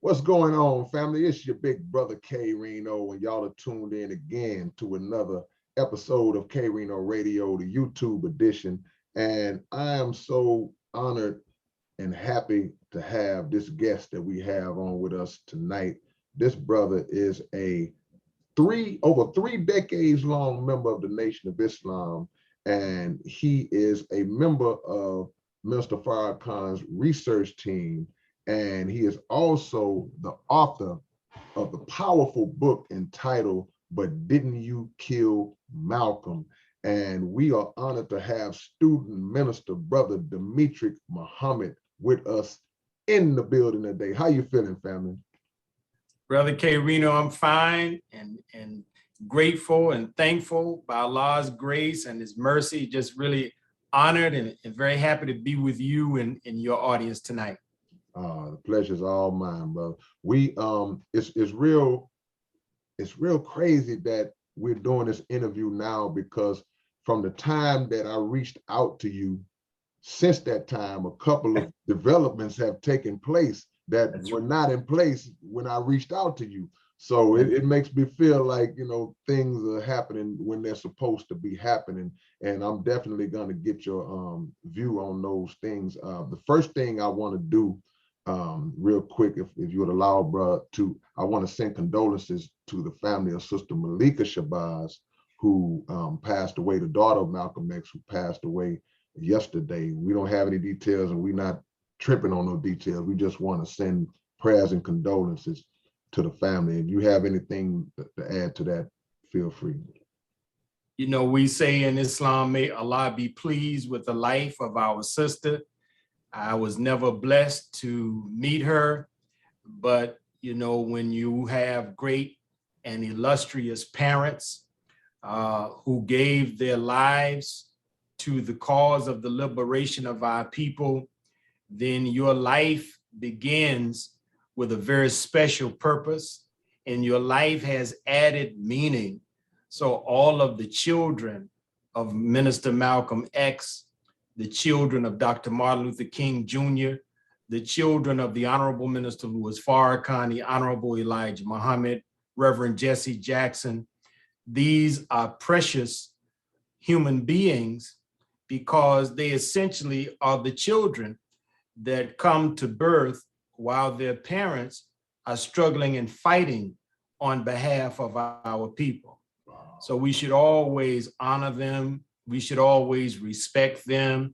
What's going on, family? It's your big brother K-Rino, and y'all are tuned in again to another episode of K-Rino Radio, the YouTube edition. And I am so honored and happy to have this guest that we have on with us tonight. This brother is a over three decades long member of the Nation of Islam, and he is a member of Minister Farrakhan's research team, and he is also the author of the powerful book entitled "But Didn't You Kill Malcolm?" And we are honored to have student minister brother Demetric Muhammad with us in the building today. How you feeling, family? Brother K-Rino, I'm fine and grateful and thankful by Allah's grace and his mercy. Just really honored and very happy to be with you and your audience tonight. The pleasure's all mine, brother. It's real crazy that we're doing this interview now, because from the time that I reached out to you, since that time, a couple of developments have taken place that were not in place when I reached out to you. So it makes me feel like, you know, things are happening when they're supposed to be happening. And I'm definitely going to get your view on those things. The first thing I want to do real quick, if you would allow, bro, I want to send condolences to the family of Sister Malika Shabazz, who passed away, the daughter of Malcolm X, who passed away yesterday. We don't have any details, and we're not tripping on those details. We just want to send prayers and condolences to the family. If you have anything to add to that, feel free. You know, we say in Islam, may Allah be pleased with the life of our sister. I was never blessed to meet her, but you know, when you have great and illustrious parents who gave their lives to the cause of the liberation of our people, then your life begins with a very special purpose, and your life has added meaning. So all of the children of Minister Malcolm X, the children of Dr. Martin Luther King Jr., the children of the Honorable Minister Louis Farrakhan, the Honorable Elijah Muhammad, Reverend Jesse Jackson, these are precious human beings because they essentially are the children that come to birth while their parents are struggling and fighting on behalf of our people. So we should always honor them, we should always respect them,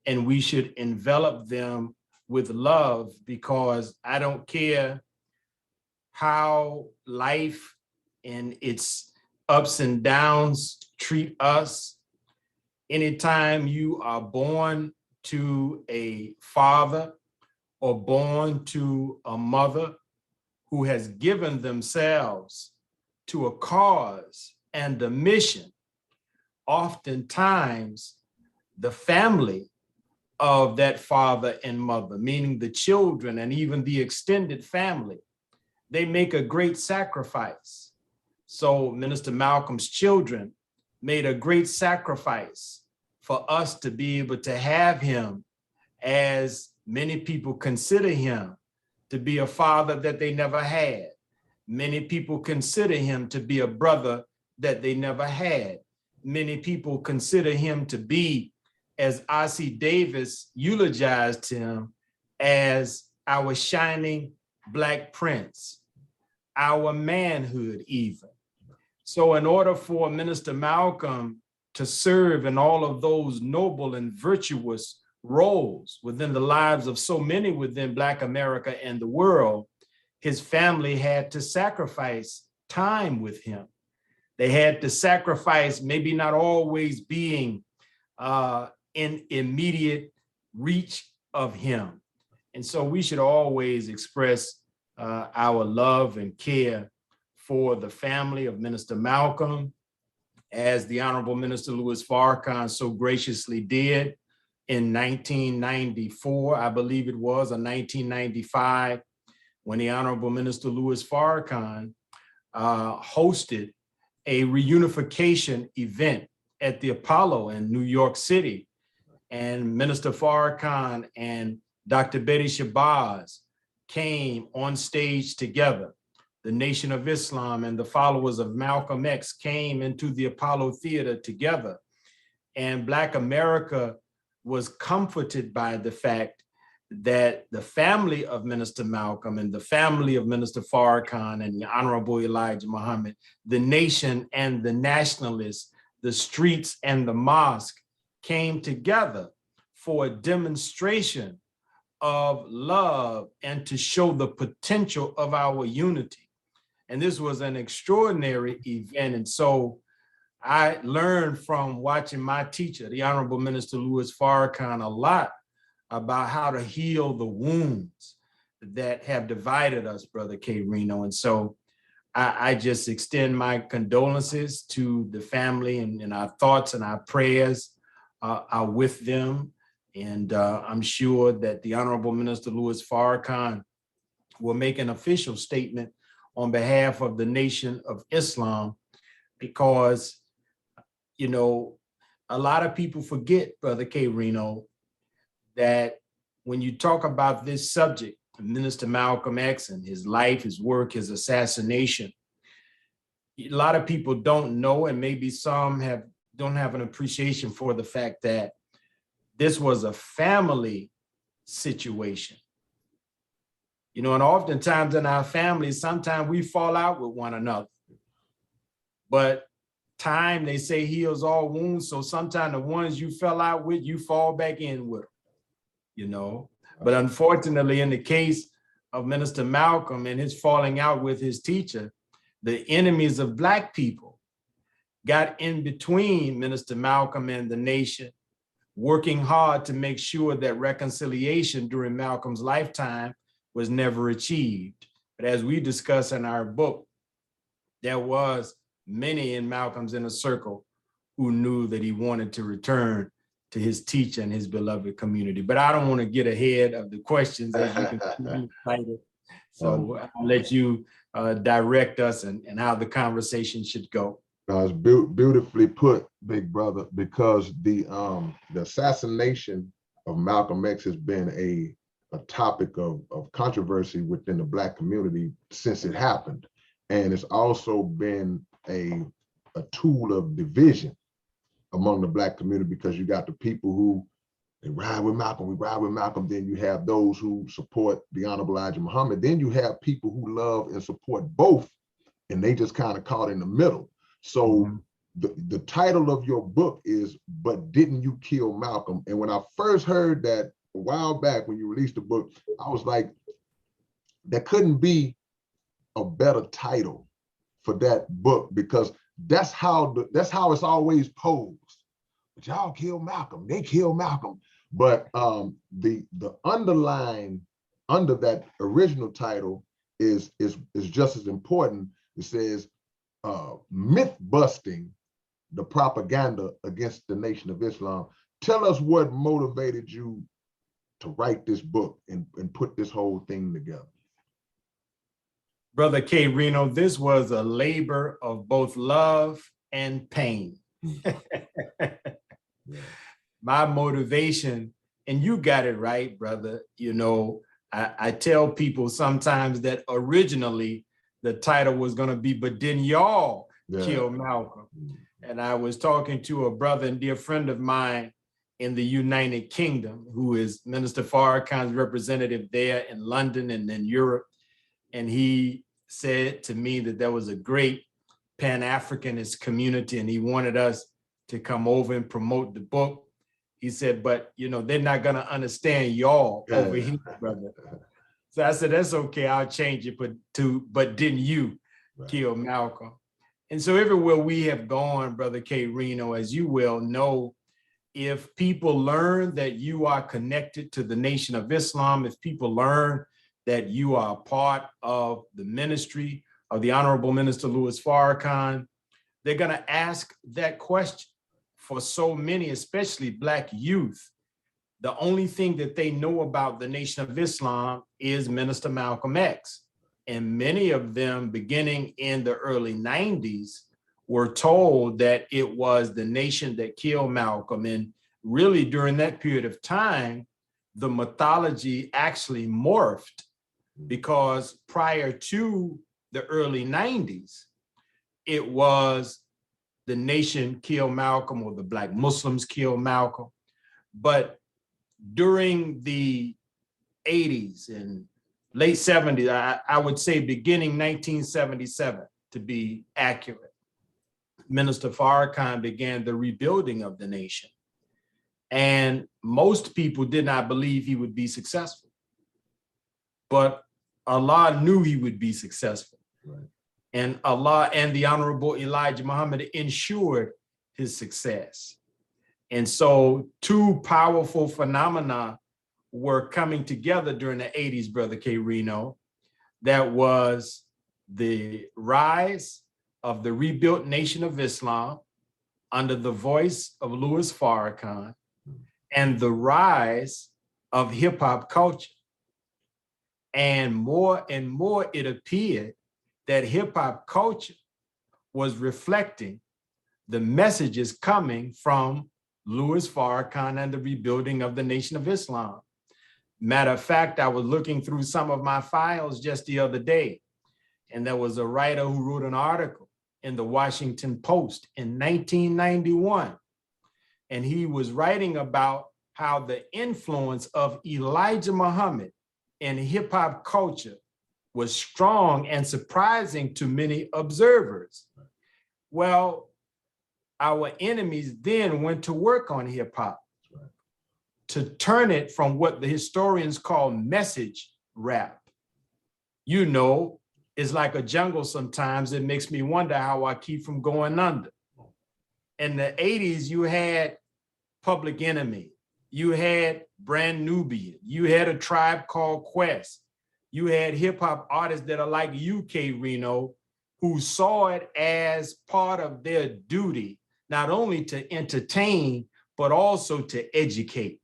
and we should envelop them with love, because I don't care how life and its ups and downs treat us. Anytime you are born to a father or born to a mother who has given themselves to a cause and a mission, oftentimes the family of that father and mother, meaning the children and even the extended family, they make a great sacrifice. So Minister Malcolm's children made a great sacrifice for us to be able to have him, as many people consider him to be a father that they never had. Many people consider him to be a brother that they never had. Many people consider him to be, as R.C. Davis eulogized him, as our shining Black prince, our manhood even. So in order for Minister Malcolm to serve in all of those noble and virtuous roles within the lives of so many within Black America and the world, his family had to sacrifice time with him. They had to sacrifice maybe not always being in immediate reach of him. And so we should always express our love and care for the family of Minister Malcolm, as the Honorable Minister Louis Farrakhan so graciously did in 1994, I believe it was, or 1995, when the Honorable Minister Louis Farrakhan hosted a reunification event at the Apollo in New York City. And Minister Farrakhan and Dr. Betty Shabazz came on stage together. The Nation of Islam and the followers of Malcolm X came into the Apollo Theater together. And Black America was comforted by the fact that the family of Minister Malcolm and the family of Minister Farrakhan and the Honorable Elijah Muhammad, the nation and the nationalists, the streets and the mosque came together for a demonstration of love and to show the potential of our unity. And this was an extraordinary event. And so I learned from watching my teacher, the Honorable Minister Louis Farrakhan, a lot about how to heal the wounds that have divided us, Brother K-Rino. And so I just extend my condolences to the family, and our thoughts and our prayers are with them. And I'm sure that the Honorable Minister Louis Farrakhan will make an official statement on behalf of the Nation of Islam, because, you know, a lot of people forget, Brother K-Rino, that when you talk about this subject, Minister Malcolm X and his life, his work, his assassination, a lot of people don't know, and maybe some don't have an appreciation for the fact that this was a family situation. You know, and oftentimes in our families, sometimes we fall out with one another. But time, they say, heals all wounds. So sometimes the ones you fell out with, you fall back in with them, you know. But unfortunately, in the case of Minister Malcolm and his falling out with his teacher, the enemies of Black people got in between Minister Malcolm and the nation, working hard to make sure that reconciliation during Malcolm's lifetime was never achieved. But as we discuss in our book, there was many in Malcolm's inner circle who knew that he wanted to return to his teacher and his beloved community. But I don't want to get ahead of the questions, as you can see excited. So I'll let you direct us and how the conversation should go. It's beautifully put, big brother, because the assassination of Malcolm X has been a topic of controversy within the Black community since it happened. And it's also been a tool of division among the Black community, because you got the people who, they ride with Malcolm, we ride with Malcolm. Then you have those who support the Honorable Elijah Muhammad. Then you have people who love and support both, and they just kind of caught in the middle. So the title of your book is, But Didn't You Kill Malcolm? And when I first heard that a while back when you released the book, I was like, there couldn't be a better title for that book, because that's how it's always posed. But y'all killed Malcolm, they killed Malcolm. But the underline under that original title is just as important. It says myth busting the propaganda against the Nation of Islam. Tell us what motivated you to write this book and put this whole thing together. Brother K-Rino, this was a labor of both love and pain. My motivation, and you got it right, brother. You know, I tell people sometimes that originally the title was going to be, But Didn't Y'all Kill Malcolm? And I was talking to a brother and dear friend of mine in the United Kingdom, who is Minister Farrakhan's representative there in London and in Europe. And he said to me that there was a great Pan-Africanist community, and he wanted us to come over and promote the book. He said, but you know, they're not gonna understand y'all over here, brother. So I said, that's okay, I'll change it but didn't you kill Malcolm? And so everywhere we have gone, Brother K-Rino, as you well know, if people learn that you are connected to the Nation of Islam, if people learn that you are a part of the ministry of the Honorable Minister Louis Farrakhan, they're gonna ask that question. For so many, especially Black youth, the only thing that they know about the Nation of Islam is Minister Malcolm X. And many of them, beginning in the early 90s, were told that it was the nation that killed Malcolm. And really during that period of time, the mythology actually morphed because prior to the early 90s, it was the nation killed Malcolm or the Black Muslims killed Malcolm. But during the 80s and late 70s, I would say beginning 1977, to be accurate, Minister Farrakhan began the rebuilding of the nation. And most people did not believe he would be successful. But Allah knew he would be successful. Right. And Allah and the Honorable Elijah Muhammad ensured his success. And so two powerful phenomena were coming together during the 80s, Brother K-Rino. That was the rise of the rebuilt Nation of Islam under the voice of Louis Farrakhan, and the rise of hip hop culture. And more it appeared that hip hop culture was reflecting the messages coming from Louis Farrakhan and the rebuilding of the Nation of Islam. Matter of fact, I was looking through some of my files just the other day, and there was a writer who wrote an article in the Washington Post in 1991. And he was writing about how the influence of Elijah Muhammad in hip hop culture was strong and surprising to many observers. Well, our enemies then went to work on hip hop to turn it from what the historians call message rap. You know, it's like a jungle sometimes. It makes me wonder how I keep from going under. In the 80s, you had Public Enemy, you had Brand Nubian, you had A Tribe Called Quest, you had hip hop artists that are like you, K-Rino, who saw it as part of their duty, not only to entertain, but also to educate.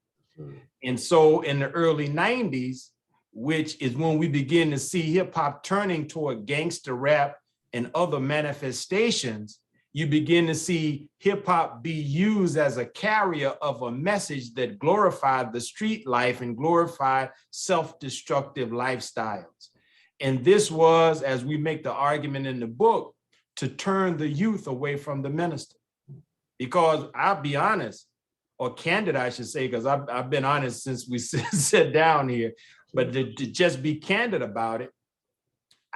And so in the early 90s, which is when we begin to see hip hop turning toward gangster rap and other manifestations, you begin to see hip hop be used as a carrier of a message that glorified the street life and glorified self-destructive lifestyles. And this was, as we make the argument in the book, to turn the youth away from the minister. Because I'll be honest, or candid, I should say, because I've been honest since we sat down here, but to just be candid about it,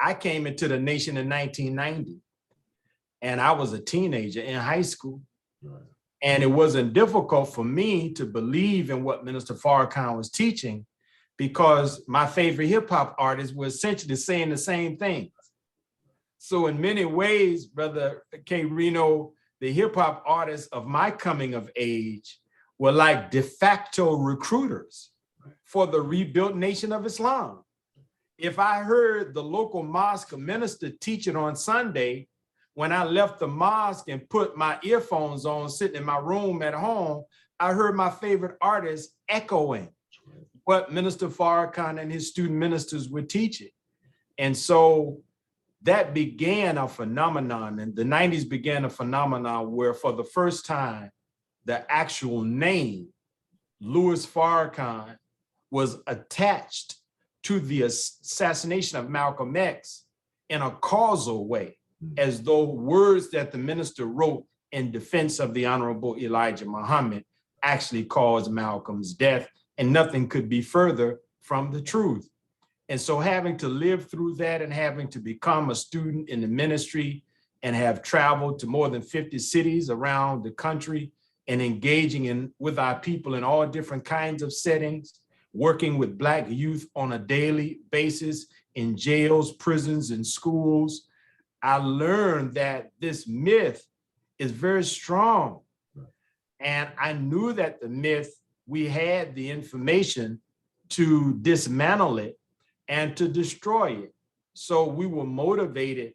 I came into the nation in 1990, and I was a teenager in high school. Right. And it wasn't difficult for me to believe in what Minister Farrakhan was teaching, because my favorite hip hop artists were essentially saying the same things. So in many ways, Brother K-Rino, the hip hop artists of my coming of age were like de facto recruiters for the rebuilt Nation of Islam. If I heard the local mosque minister teach it on Sunday, when I left the mosque and put my earphones on, sitting in my room at home, I heard my favorite artists echoing what Minister Farrakhan and his student ministers were teaching. And so that began a phenomenon, and the 90s began a phenomenon where for the first time, the actual name, Louis Farrakhan, was attached to the assassination of Malcolm X in a causal way, as though words that the minister wrote in defense of the Honorable Elijah Muhammad actually caused Malcolm's death, and nothing could be further from the truth. And so having to live through that and having to become a student in the ministry and have traveled to more than 50 cities around the country and engaging with our people in all different kinds of settings, working with Black youth on a daily basis in jails, prisons, and schools, I learned that this myth is very strong. And I knew that the myth, we had the information to dismantle it and to destroy it. So we were motivated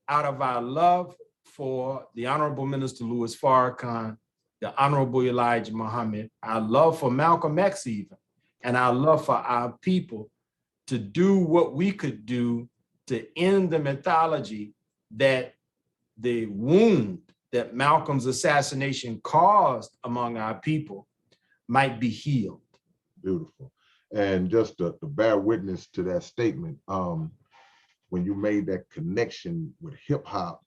out of our love for the Honorable Minister Louis Farrakhan, the Honorable Elijah Muhammad, our love for Malcolm X even, and our love for our people, to do what we could do to end the mythology that the wound that Malcolm's assassination caused among our people might be healed. Beautiful. And just to bear witness to that statement, when you made that connection with hip hop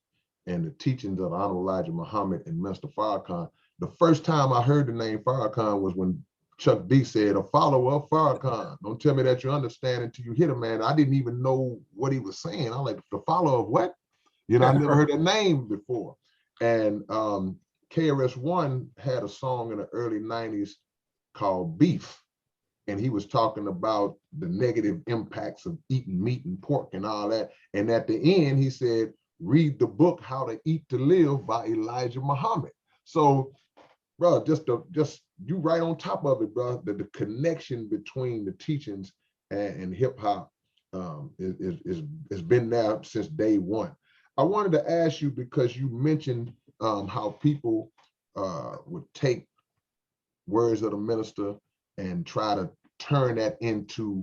and the teachings of Honorable Elijah Muhammad and Mr. Farrakhan, the first time I heard the name Farrakhan was when Chuck D said, "A follower of Farrakhan. Don't tell me that you understand until you hit a man." I didn't even know what he was saying. I'm like, the follower of what? You know, I never heard that name before. And KRS-One had a song in the early 90s called Beef. And he was talking about the negative impacts of eating meat and pork and all that. And at the end, he said, read the book, How to Eat to Live by Elijah Muhammad. So, bro, just you right on top of it, bro. The connection between the teachings and hip hop has been there since day one. I wanted to ask you, because you mentioned how people would take words of the minister and try to turn that into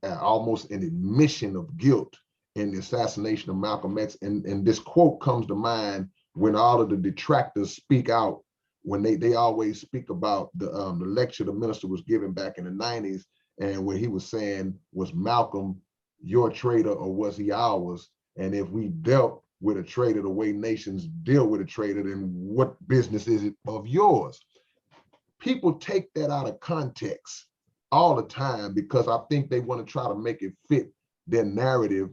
almost an admission of guilt in the assassination of Malcolm X. And this quote comes to mind when all of the detractors speak out, when they always speak about the lecture the minister was giving back in the 90s, and when he was saying, was Malcolm your traitor or was he ours? And if we dealt with a traitor the way nations deal with a traitor, then what business is it of yours? People take that out of context all the time because I think they want to try to make it fit their narrative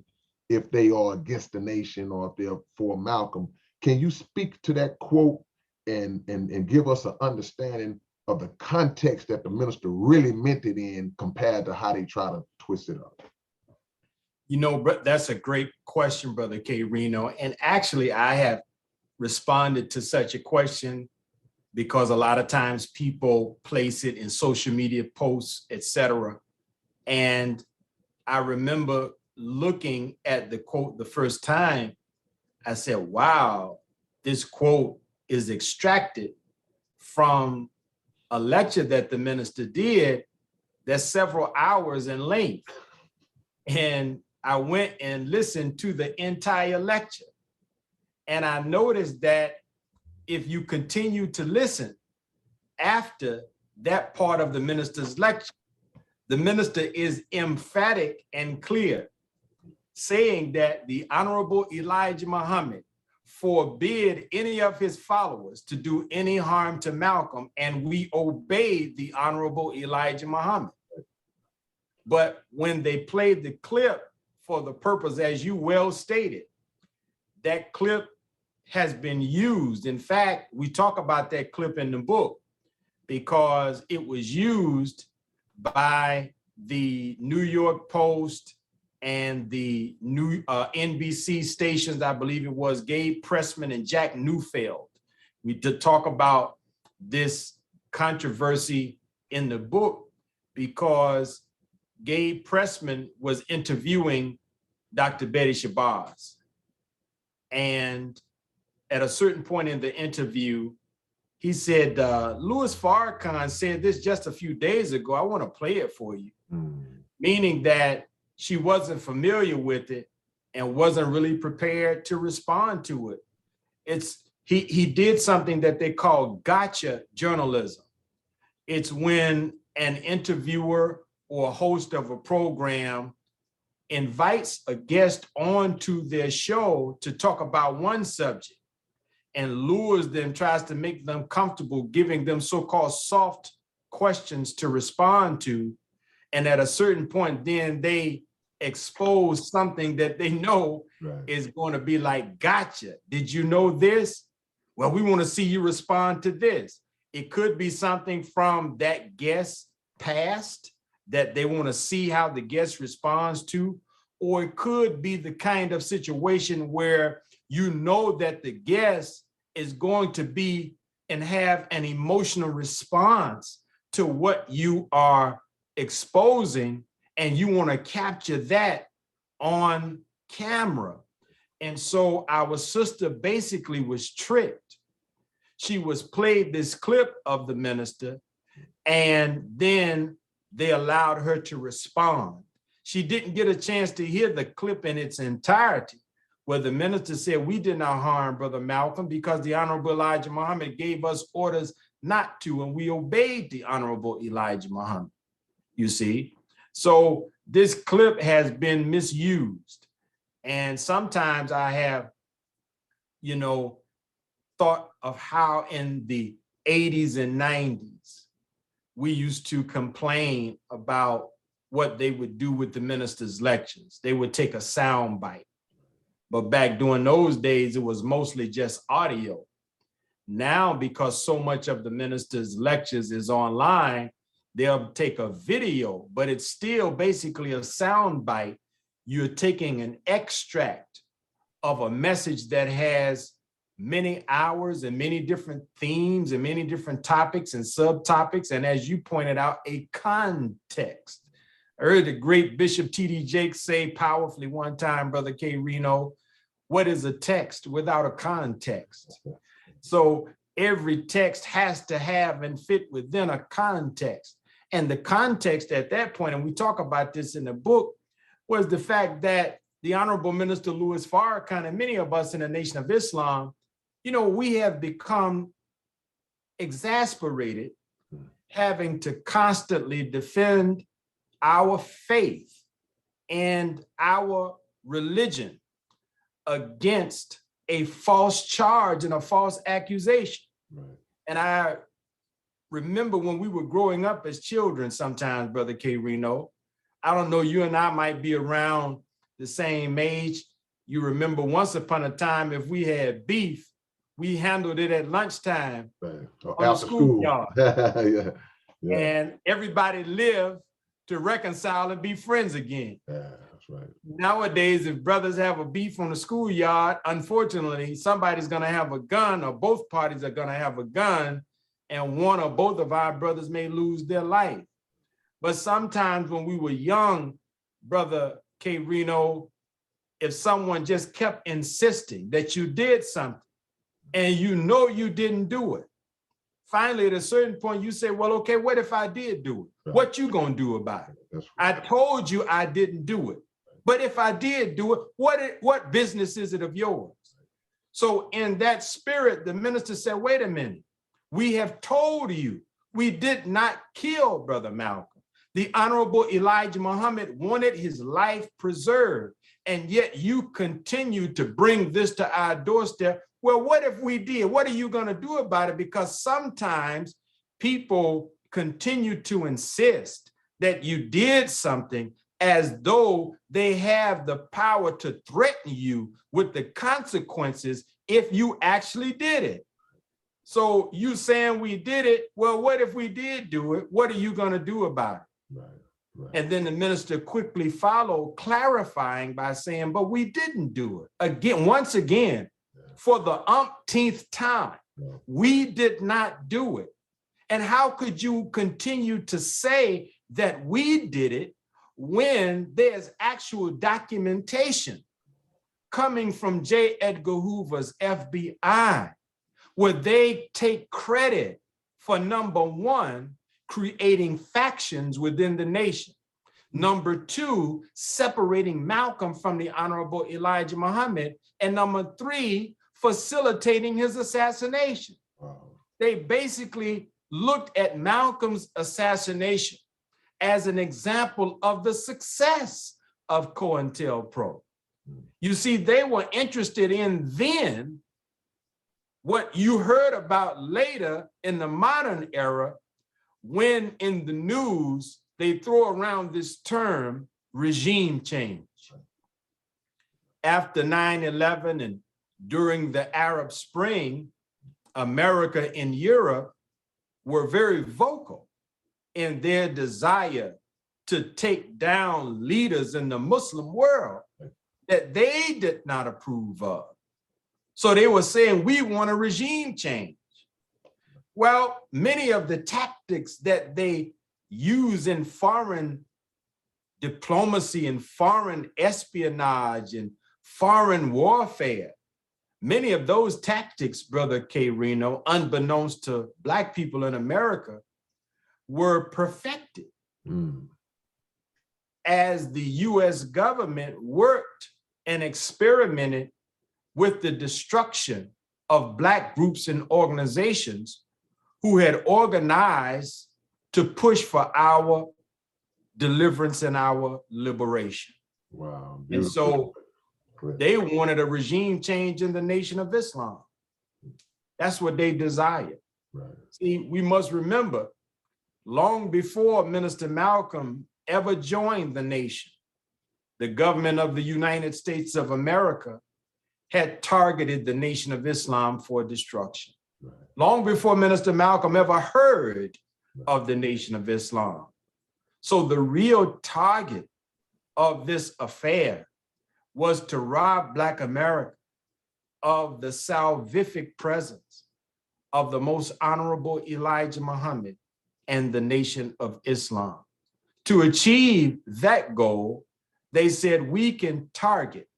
if they are against the nation or if they're for Malcolm. Can you speak to that quote and give us an understanding of the context that the minister really meant it in compared to how they try to twist it up? You know, that's a great question, Brother K-Rino. And actually, I have responded to such a question because a lot of times people place it in social media posts, etc. And I remember looking at the quote the first time, I said, wow, this quote is extracted from a lecture that the minister did that's several hours in length. And I went and listened to the entire lecture. And I noticed that if you continue to listen after that part of the minister's lecture, the minister is emphatic and clear, saying that the Honorable Elijah Muhammad forbid any of his followers to do any harm to Malcolm, and we obeyed the Honorable Elijah Muhammad. But when they played the clip for the purpose, as you well stated, that clip has been used. In fact, we talk about that clip in the book because it was used by the New York Post and the new NBC stations. I believe it was Gabe Pressman and Jack Neufeld. We did talk about this controversy in the book because Gabe Pressman was interviewing Dr. Betty Shabazz. And at a certain point in the interview, he said, Louis Farrakhan said this just a few days ago. I want to play it for you. Meaning that she wasn't familiar with it and wasn't really prepared to respond to it. He did something that they call gotcha journalism. It's when an interviewer or a host of a program invites a guest onto their show to talk about one subject and lures them, tries to make them comfortable, giving them so-called soft questions to respond to. And at a certain point, then they expose something that they know is going to be like, gotcha. Did you know this? Well, we want to see you respond to this. It could be something from that guest past that they want to see how the guest responds to, or it could be the kind of situation where you know that the guest is going to be and have an emotional response to what you are exposing, and you want to capture that on camera. And so our sister basically was tricked. She was played this clip of the minister, and then they allowed her to respond. She didn't get a chance to hear the clip in its entirety, where the minister said, we did not harm Brother Malcolm because the Honorable Elijah Muhammad gave us orders not to, and we obeyed the Honorable Elijah Muhammad, you see. So this clip has been misused. And sometimes I have, you know, thought of how in the 80s and 90s, we used to complain about what they would do with the minister's lectures. They would take a sound bite. But back during those days, it was mostly just audio. Now, because so much of the minister's lectures is online, they'll take a video, but it's still basically a sound bite. You're taking an extract of a message that has many hours and many different themes and many different topics and subtopics. And as you pointed out, a context. I heard the great Bishop T.D. Jakes say powerfully one time, Brother K-Rino, what is a text without a context? So every text has to have and fit within a context. And the context at that point, and we talk about this in the book, was the fact that the Honorable Minister Louis Farrakhan and many of us in the Nation of Islam, you know, we have become exasperated having to constantly defend our faith and our religion against a false charge and a false accusation. Right. And I remember when we were growing up as children sometimes, Brother K-Rino, I don't know, you and I might be around the same age. You remember once upon a time, if we had beef, we handled it at lunchtime on the schoolyard. Yeah. Yeah. And everybody lived to reconcile and be friends again. Yeah, that's right. Nowadays, if brothers have a beef on the schoolyard, unfortunately, somebody's gonna have a gun, or both parties are gonna have a gun, and one or both of our brothers may lose their life. But sometimes when we were young, Brother K-Rino, if someone just kept insisting that you did something and you know you didn't do it, finally at a certain point you say, well, okay, what if I did do it? Right. What you gonna do about it? Right. I told you I didn't do it. But if I did do it, what business is it of yours? So in that spirit, the minister said, wait a minute, we have told you we did not kill Brother Malcolm. The Honorable Elijah Muhammad wanted his life preserved, and yet you continue to bring this to our doorstep. Well, what if we did? What are you going to do about it? Because sometimes people continue to insist that you did something as though they have the power to threaten you with the consequences if you actually did it. So you saying we did it, well, what if we did do it? What are you going to do about it? Right, right. And then the minister quickly followed, clarifying by saying, but we didn't do it. Again, once again, for the umpteenth time, we did not do it. And how could you continue to say that we did it when there's actual documentation coming from J. Edgar Hoover's FBI, where they take credit for, number one, creating factions within the nation. Number two, separating Malcolm from the Honorable Elijah Muhammad. And number three, facilitating his assassination. Wow. They basically looked at Malcolm's assassination as an example of the success of COINTELPRO. You see, they were interested in then what you heard about later in the modern era, when in the news, they throw around this term, regime change. After 9/11 and during the Arab Spring, America and Europe were very vocal in their desire to take down leaders in the Muslim world that they did not approve of. So they were saying, we want a regime change. Well, many of the tactics that they use in foreign diplomacy and foreign espionage and foreign warfare, many of those tactics, Brother K-Rino, unbeknownst to Black people in America, were perfected as the US government worked and experimented with the destruction of Black groups and organizations who had organized to push for our deliverance and our liberation. Wow. And so they wanted a regime change in the Nation of Islam. That's what they desired. Right. See, we must remember, long before Minister Malcolm ever joined the nation, the government of the United States of America had targeted the Nation of Islam for destruction. Right. Long before Minister Malcolm ever heard of the Nation of Islam. So the real target of this affair was to rob Black America of the salvific presence of the most honorable Elijah Muhammad and the Nation of Islam. To achieve that goal, they said we can target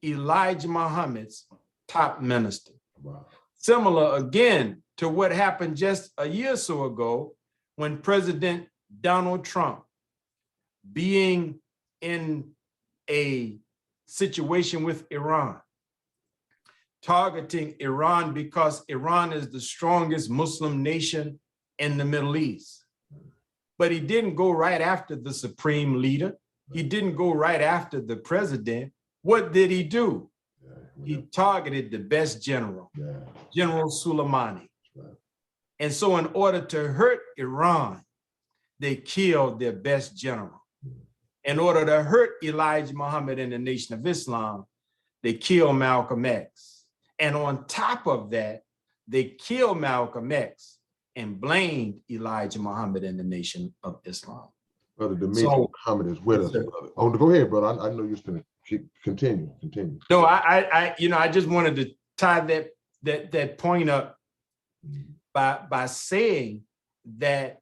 Elijah Muhammad's top minister. Wow. Similar again to what happened just a year or so ago when President Donald Trump, being in a situation with Iran, targeting Iran because Iran is the strongest Muslim nation in the Middle East. But he didn't go right after the supreme leader. He didn't go right after the president. What did he do? He targeted the best general, General Soleimani. And so in order to hurt Iran, they killed their best general. In order to hurt Elijah Muhammad and the Nation of Islam, they killed Malcolm X. And on top of that, they killed Malcolm X and blamed Elijah Muhammad and the Nation of Islam. Brother Demetric Muhammad is with us, brother. Oh, go ahead, brother. I know you're going to continue. No, I just wanted to tie that point up by saying that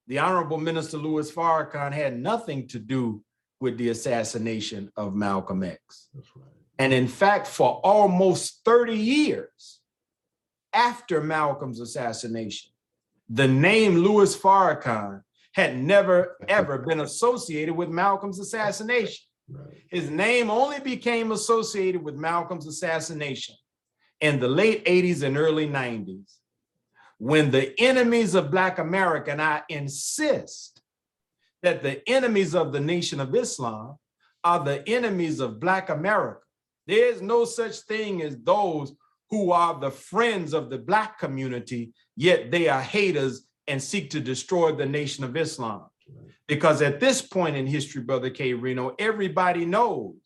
the Honorable Minister Louis Farrakhan had nothing to do with the assassination of Malcolm X. That's right. And in fact, for almost 30 years after Malcolm's assassination, the name Louis Farrakhan had never, ever been associated with Malcolm's assassination. Right. His name only became associated with Malcolm's assassination in the late 80s and early 90s, when the enemies of Black America, and I insist that the enemies of the Nation of Islam are the enemies of Black America. There's no such thing as those who are the friends of the Black community, yet they are haters and seek to destroy the Nation of Islam. Because at this point in history, Brother K-Rino, everybody knows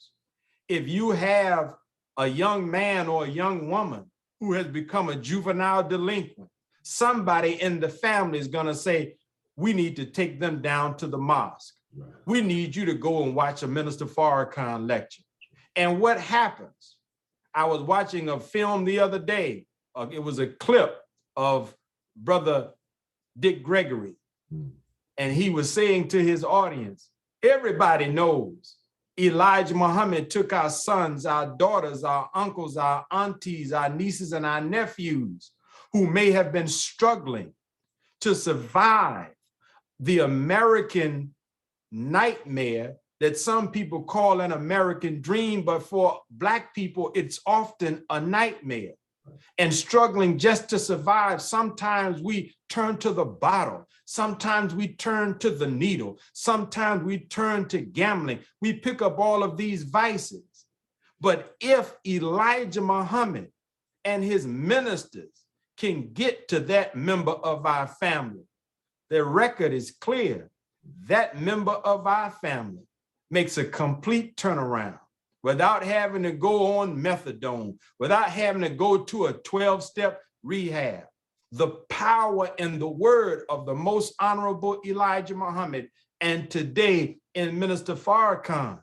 if you have a young man or a young woman who has become a juvenile delinquent, somebody in the family is gonna say, we need to take them down to the mosque. Right. We need you to go and watch a Minister Farrakhan lecture. And what happens? I was watching a film the other day. It was a clip of Brother Dick Gregory. And he was saying to his audience, everybody knows Elijah Muhammad took our sons, our daughters, our uncles, our aunties, our nieces, and our nephews who may have been struggling to survive the American nightmare that some people call an American dream, but for Black people, it's often a nightmare. And struggling just to survive, sometimes we turn to the bottle, sometimes we turn to the needle, sometimes we turn to gambling. We pick up all of these vices. But if Elijah Muhammad and his ministers can get to that member of our family, the record is clear. That member of our family makes a complete turnaround without having to go on methadone, without having to go to a 12-step rehab. The power and the word of the most honorable Elijah Muhammad and today in Minister Farrakhan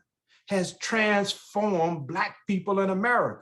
has transformed Black people in America.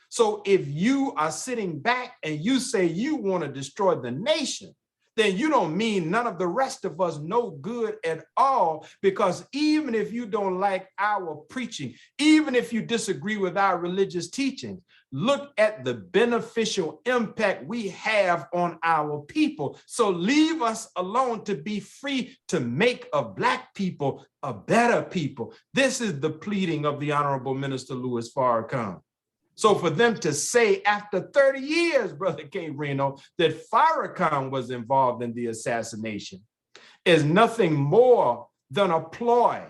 So if you are sitting back and you say you want to destroy the nation, then you don't mean none of the rest of us no good at all, because even if you don't like our preaching, even if you disagree with our religious teachings, look at the beneficial impact we have on our people. So leave us alone to be free to make of Black people a better people. This is the pleading of the Honorable Minister Louis Farrakhan. So for them to say after 30 years, Brother K-Rino, that Farrakhan was involved in the assassination is nothing more than a ploy,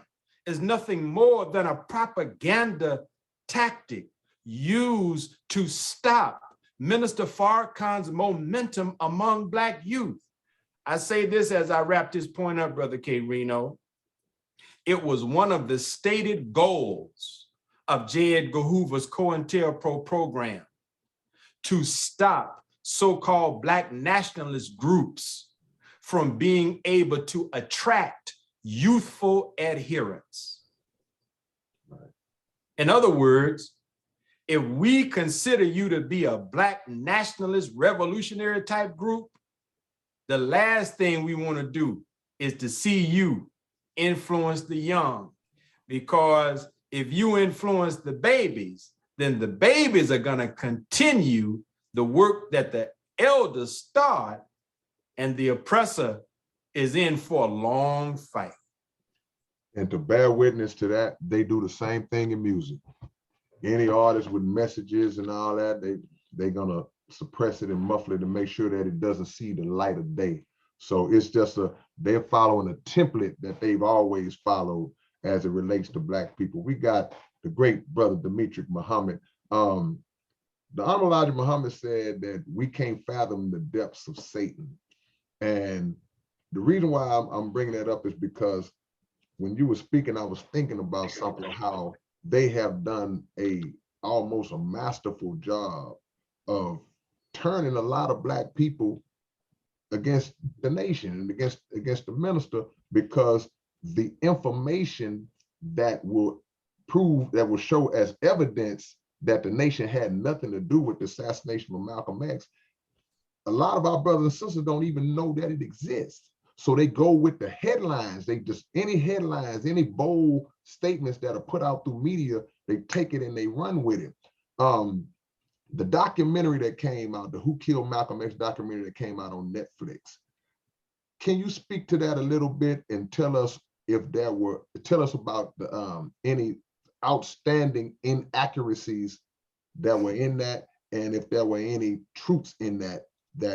is nothing more than a propaganda tactic used to stop Minister Farrakhan's momentum among Black youth. I say this as I wrap this point up, Brother K-Rino. It was one of the stated goals of J. Edgar Hoover's COINTELPRO program to stop so-called Black nationalist groups from being able to attract youthful adherents. Right. In other words, if we consider you to be a Black nationalist revolutionary type group, the last thing we want to do is to see you influence the young, because if you influence the babies, then the babies are going to continue the work that the elders start, and the oppressor is in for a long fight. And to bear witness to that, they do the same thing in music. Any artist with messages and all that, they're gonna suppress it and muffle it to make sure that it doesn't see the light of day. So it's just they're following a template that they've always followed as it relates to Black people. We got the great brother Demetric Muhammad. The Honorable Elijah Muhammad said that we can't fathom the depths of Satan. And the reason why I'm bringing that up is because when you were speaking, I was thinking about something, how they have done almost a masterful job of turning a lot of Black people against the nation and against the minister, because the information that will show as evidence that the nation had nothing to do with the assassination of Malcolm X, a lot of our brothers and sisters don't even know that it exists. So they go with the headlines. They just, any headlines, any bold statements that are put out through media, they take it and they run with it. The documentary that came out, the Who Killed Malcolm X documentary that came out on Netflix, can you speak to that a little bit and tell us about any outstanding inaccuracies that were in that, and if there were any truths in that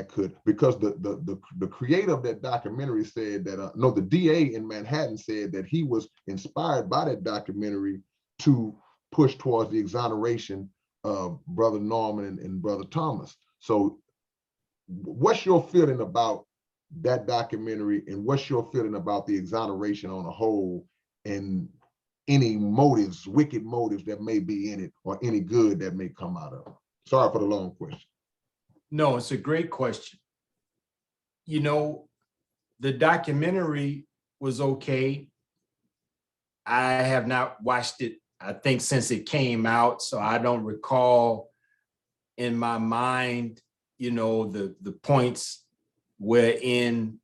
could, because the creator of that documentary said that, the DA in Manhattan said that he was inspired by that documentary to push towards the exoneration of Brother Norman and Brother Thomas. So what's your feeling about that documentary, and what's your feeling about the exoneration on a whole, and any motives, wicked motives that may be in it, or any good that may come out of it? Sorry for the long question. No, it's a great question. You know, the documentary was okay. I have not watched it, I think, since it came out, so I don't recall in my mind, the points wherein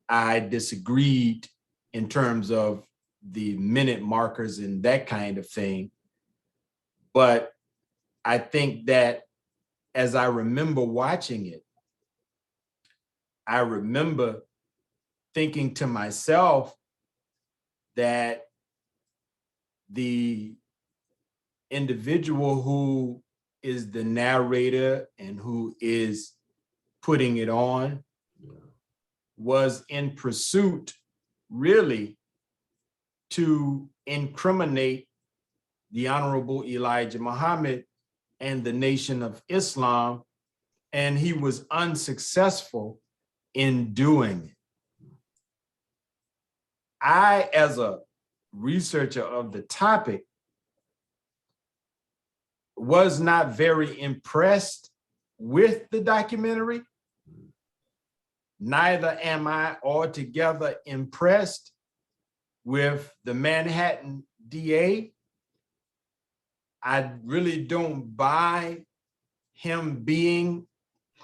I disagreed in terms of the minute markers and that kind of thing. But I think that as I remember watching it, I remember thinking to myself that the individual who is the narrator and who is putting it on was in pursuit, really, to incriminate the Honorable Elijah Muhammad and the Nation of Islam, and he was unsuccessful in doing it. I, as a researcher of the topic, was not very impressed with the documentary. Neither am I altogether impressed with the Manhattan DA. I really don't buy him being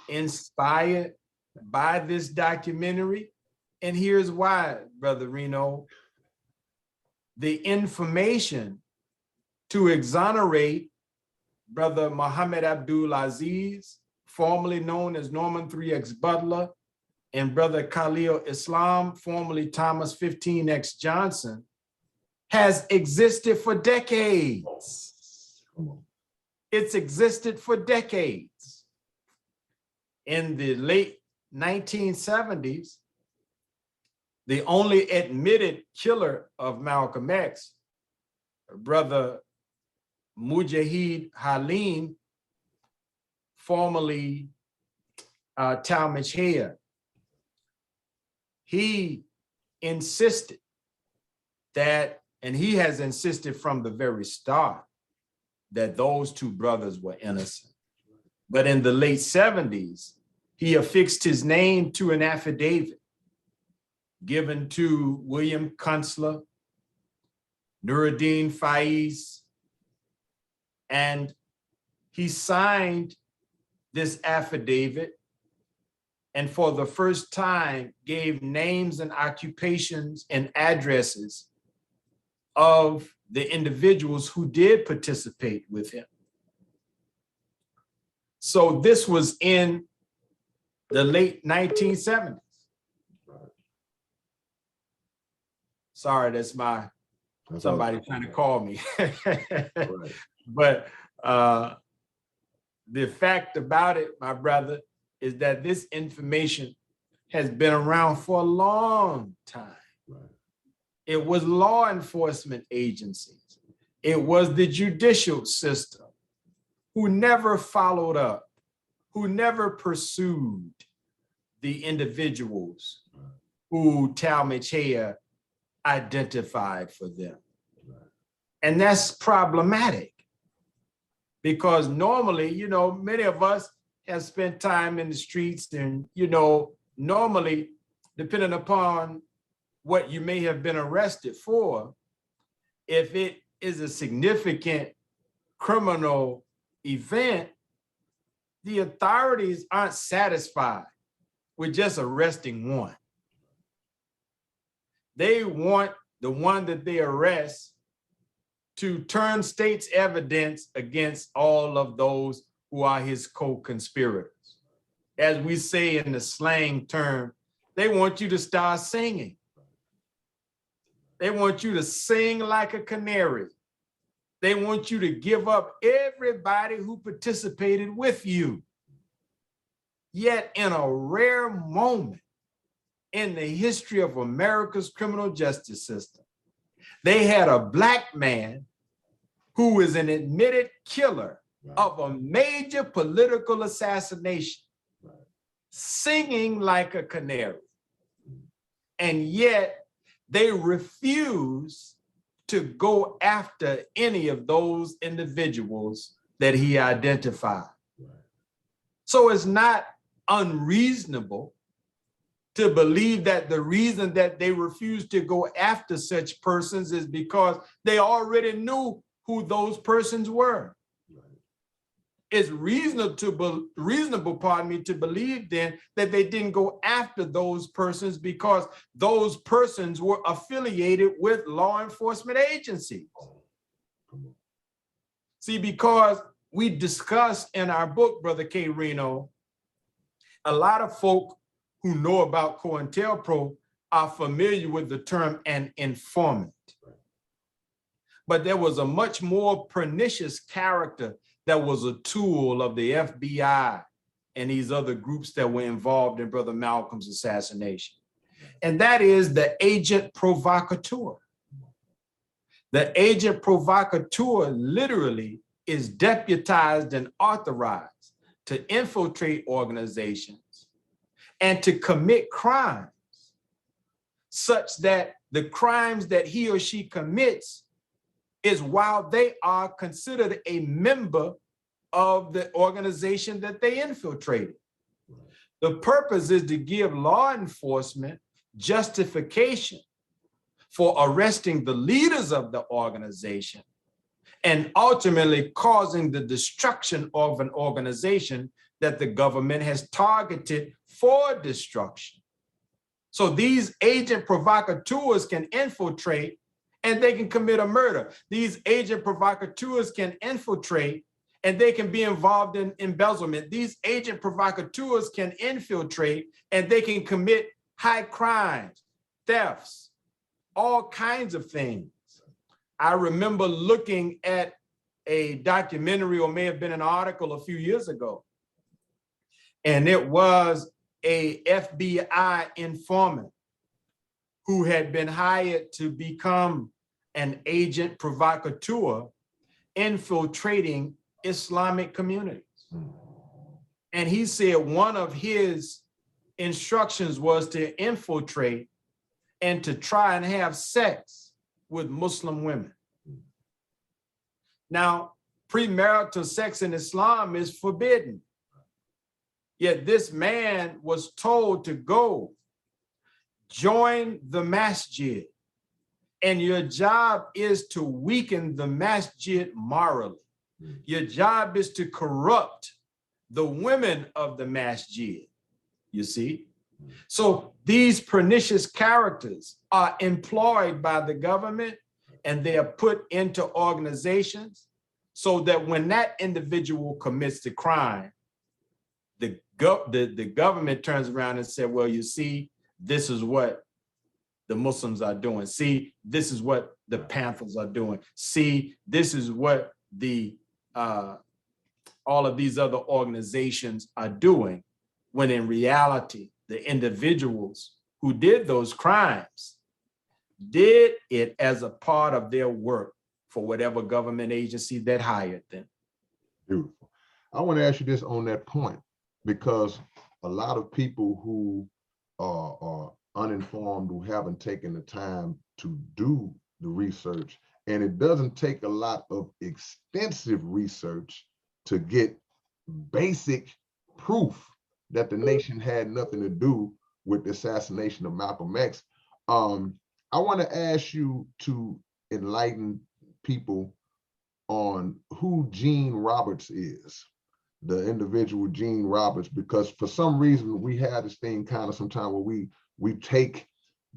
inspired by this documentary. And here's why, Brother Reno. The information to exonerate Brother Muhammad Abdul Aziz, formerly known as Norman 3X Butler, and Brother Khalil Islam, formerly Thomas 15X Johnson, has existed for decades. It's existed for decades. In the late 1970s, The only admitted killer of Malcolm X, Brother Mujahid Halim, formerly Talmadge Hayer, he insisted that, and he has insisted from the very start, that those two brothers were innocent. But in the late 70s, he affixed his name to an affidavit given to William Kunstler, Nuruddin Faiz, and he signed this affidavit and for the first time gave names and occupations and addresses of the individuals who did participate with him. So this was in the late 1970s. Sorry, that's somebody trying to call me. Right. But the fact about it, my brother, is that this information has been around for a long time. Right. It was law enforcement agencies. It was the judicial system who never followed up, who never pursued the individuals who Talmadge Hayer identified for them. And that's problematic because normally, you know, many of us have spent time in the streets and, you know, normally, depending upon what you may have been arrested for, if it is a significant criminal event, the authorities aren't satisfied with just arresting one. They want the one that they arrest to turn state's evidence against all of those who are his co-conspirators. As we say in the slang term, they want you to start singing. They want you to sing like a canary. They want you to give up everybody who participated with you. Yet in a rare moment in the history of America's criminal justice system, they had a Black man who is an admitted killer of a major political assassination, singing like a canary. And yet they refuse to go after any of those individuals that he identified. So it's not unreasonable to believe that the reason that they refuse to go after such persons is because they already knew who those persons were. It's reasonable to believe then that they didn't go after those persons because those persons were affiliated with law enforcement agencies. See, because we discussed in our book, Brother K-Rino, a lot of folk who know about COINTELPRO are familiar with the term an informant. But there was a much more pernicious character that was a tool of the FBI and these other groups that were involved in Brother Malcolm's assassination. And that is the agent provocateur. The agent provocateur literally is deputized and authorized to infiltrate organizations and to commit crimes such that the crimes that he or she commits is while they are considered a member of the organization that they infiltrated. The purpose is to give law enforcement justification for arresting the leaders of the organization and ultimately causing the destruction of an organization that the government has targeted for destruction. So these agent provocateurs can infiltrate and they can commit a murder. These agent provocateurs can infiltrate and they can be involved in embezzlement. These agent provocateurs can infiltrate and they can commit high crimes, thefts, all kinds of things. I remember looking at a documentary, or may have been an article a few years ago, and it was a FBI informant who had been hired to become an agent provocateur infiltrating Islamic communities. And he said one of his instructions was to infiltrate and to try and have sex with Muslim women. Now, premarital sex in Islam is forbidden. Yet this man was told to go join the masjid, and your job is to weaken the masjid morally. Your job is to corrupt the women of the masjid, you see? So these pernicious characters are employed by the government, and they are put into organizations so that when that individual commits the crime, the government turns around and says, well, you see, this is what the Muslims are doing. See, this is what the Panthers are doing. See, this is what the all of these other organizations are doing, when in reality, the individuals who did those crimes did it as a part of their work for whatever government agency that hired them. Beautiful. I want to ask you this on that point, because a lot of people who are uninformed, who haven't taken the time to do the research, and it doesn't take a lot of extensive research to get basic proof that the nation had nothing to do with the assassination of Malcolm X. I want to ask you to enlighten people on who Gene Roberts is, the individual Gene Roberts, because for some reason we have this thing kind of sometimes where we take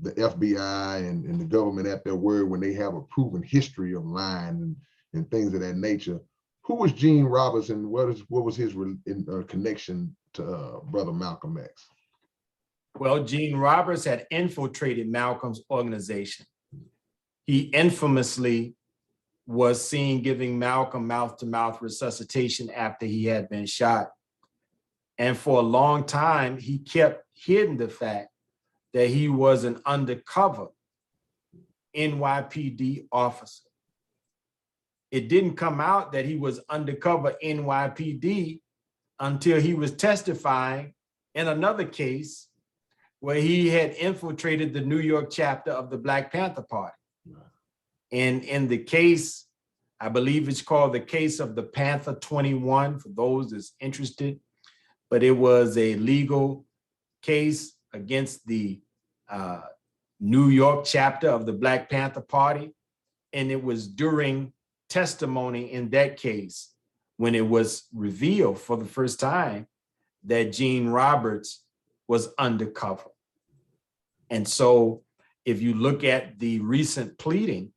the FBI and the government at their word when they have a proven history of lying and things of that nature. Who was Gene Roberts, and what was his connection to brother Malcolm X? Well, Gene Roberts had infiltrated Malcolm's organization. He infamously was seen giving Malcolm mouth-to-mouth resuscitation after he had been shot. And for a long time, he kept hidden the fact that he was an undercover NYPD officer. It didn't come out that he was undercover NYPD until he was testifying in another case where he had infiltrated the New York chapter of the Black Panther Party. And in the case, I believe it's called the case of the Panther 21, for those that's interested, but it was a legal case against the New York chapter of the Black Panther Party. And it was during testimony in that case when it was revealed for the first time that Gene Roberts was undercover. And so if you look at the recent pleading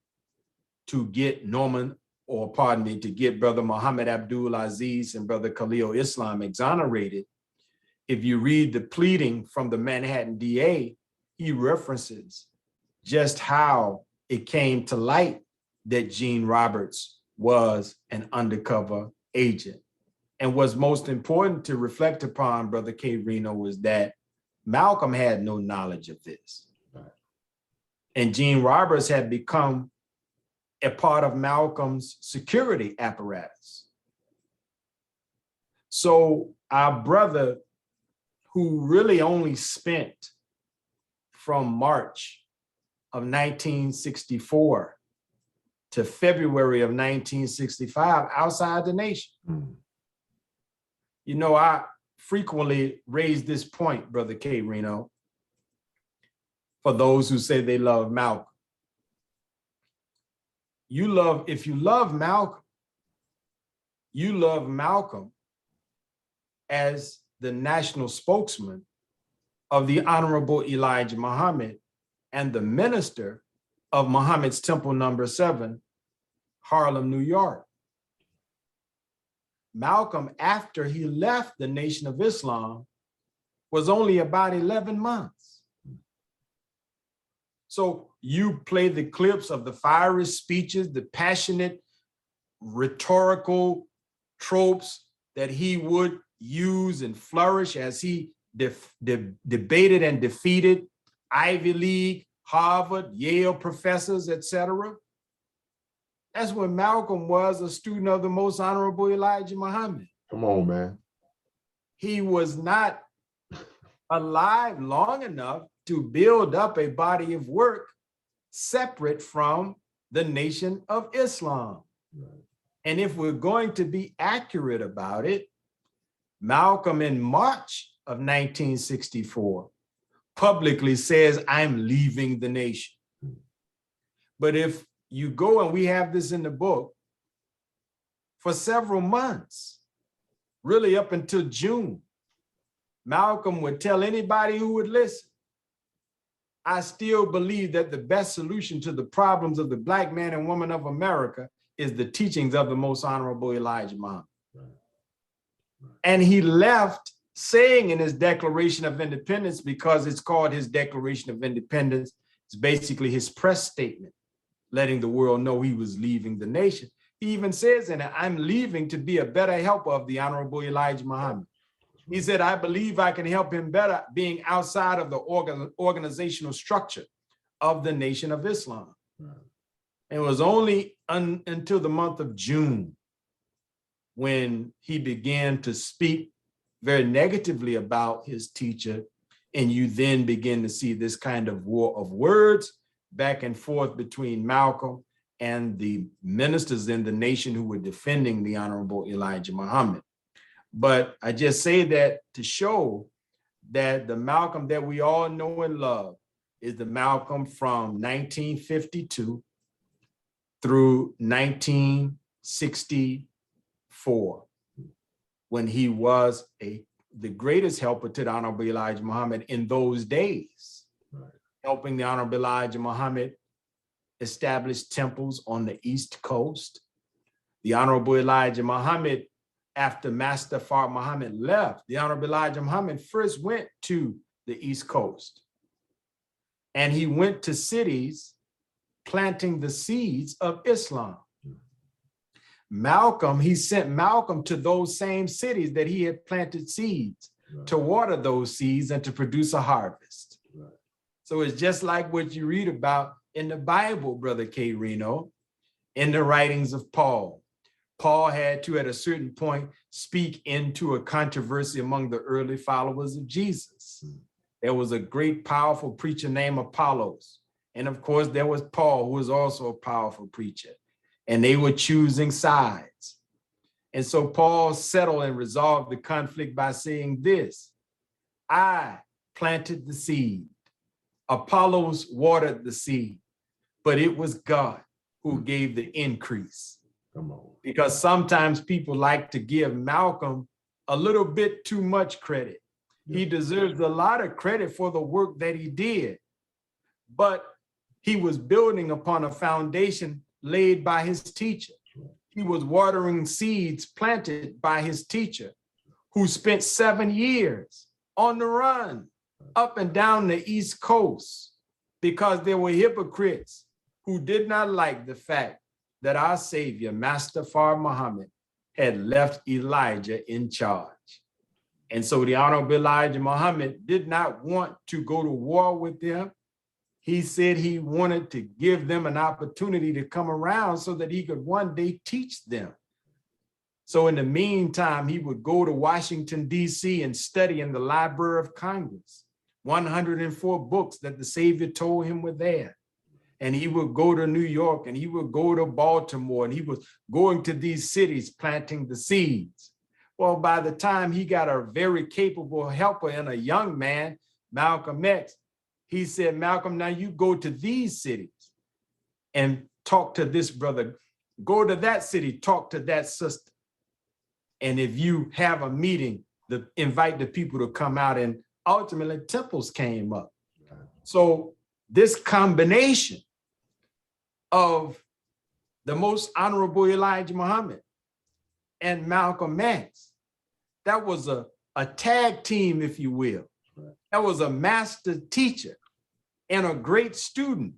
to get to get brother Muhammad Abdul Aziz and brother Khalil Islam exonerated, if you read the pleading from the Manhattan DA, he references just how it came to light that Gene Roberts was an undercover agent. And what's most important to reflect upon, brother K-Rino, was that Malcolm had no knowledge of this. And Gene Roberts had become a part of Malcolm's security apparatus. So our brother, who really only spent from March of 1964 to February of 1965 outside the nation. You know, I frequently raise this point, brother K-Rino, for those who say they love Malcolm. If you love Malcolm, you love Malcolm as the national spokesman of the Honorable Elijah Muhammad and the minister of Muhammad's Temple number 7, Harlem, New York. Malcolm, after he left the Nation of Islam, was only about 11 months. So you play the clips of the fiery speeches, the passionate rhetorical tropes that he would use and flourish as he debated and defeated Ivy League Harvard, Yale professors, etc. That's when Malcolm was a student of the most honorable Elijah Muhammad. Come on, man. He was not alive long enough to build up a body of work separate from the Nation of Islam. Right. And if we're going to be accurate about it, Malcolm in March of 1964 publicly says, I'm leaving the nation. But if you go, and we have this in the book, for several months, really up until June, Malcolm would tell anybody who would listen, I still believe that the best solution to the problems of the Black man and woman of America is the teachings of the most honorable Elijah Muhammad. Right. Right. And he left saying in his Declaration of Independence, because it's called his Declaration of Independence, it's basically his press statement, letting the world know he was leaving the nation. He even says in it, I'm leaving to be a better helper of the honorable Elijah Muhammad. He said, I believe I can help him better being outside of the organizational structure of the Nation of Islam. Right. It was only until the month of June when he began to speak very negatively about his teacher. And you then begin to see this kind of war of words back and forth between Malcolm and the ministers in the nation who were defending the honorable Elijah Muhammad. But I just say that to show that the Malcolm that we all know and love is the Malcolm from 1952 through 1964, when he was the greatest helper to the honorable Elijah Muhammad in those days, Right. helping the honorable Elijah Muhammad establish temples on the East Coast. The honorable Elijah Muhammad, after Master Farrakhan Muhammad left, the honorable Elijah Muhammad first went to the East Coast. And he went to cities planting the seeds of Islam. Malcolm, he sent Malcolm to those same cities that he had planted seeds, right, to water those seeds and to produce a harvest. Right. So it's just like what you read about in the Bible, Brother K-Rino, in the writings of Paul. Paul had to, at a certain point, speak into a controversy among the early followers of Jesus. There was a great, powerful preacher named Apollos. And of course, there was Paul, who was also a powerful preacher. And they were choosing sides. And so Paul settled and resolved the conflict by saying this: I planted the seed. Apollos watered the seed, but it was God who gave the increase. Come on. Because sometimes people like to give Malcolm a little bit too much credit. Yeah. He deserves a lot of credit for the work that he did, but he was building upon a foundation laid by his teacher. He was watering seeds planted by his teacher, who spent 7 years on the run up and down the East Coast because there were hypocrites who did not like the fact that our Savior, Master Farrakhan Muhammad, had left Elijah in charge. And so the honorable Elijah Muhammad did not want to go to war with them. He said he wanted to give them an opportunity to come around so that he could one day teach them. So in the meantime, he would go to Washington, D.C. and study in the Library of Congress, 104 books that the Savior told him were there. And he would go to New York, and he would go to Baltimore, and he was going to these cities planting the seeds. Well, by the time he got a very capable helper and a young man, Malcolm X, he said, Malcolm, now you go to these cities and talk to this brother. Go to that city, talk to that sister. And if you have a meeting, invite the people to come out, and ultimately temples came up. So this combination of the most honorable Elijah Muhammad and Malcolm X, that was a tag team, if you will. That was a master teacher and a great student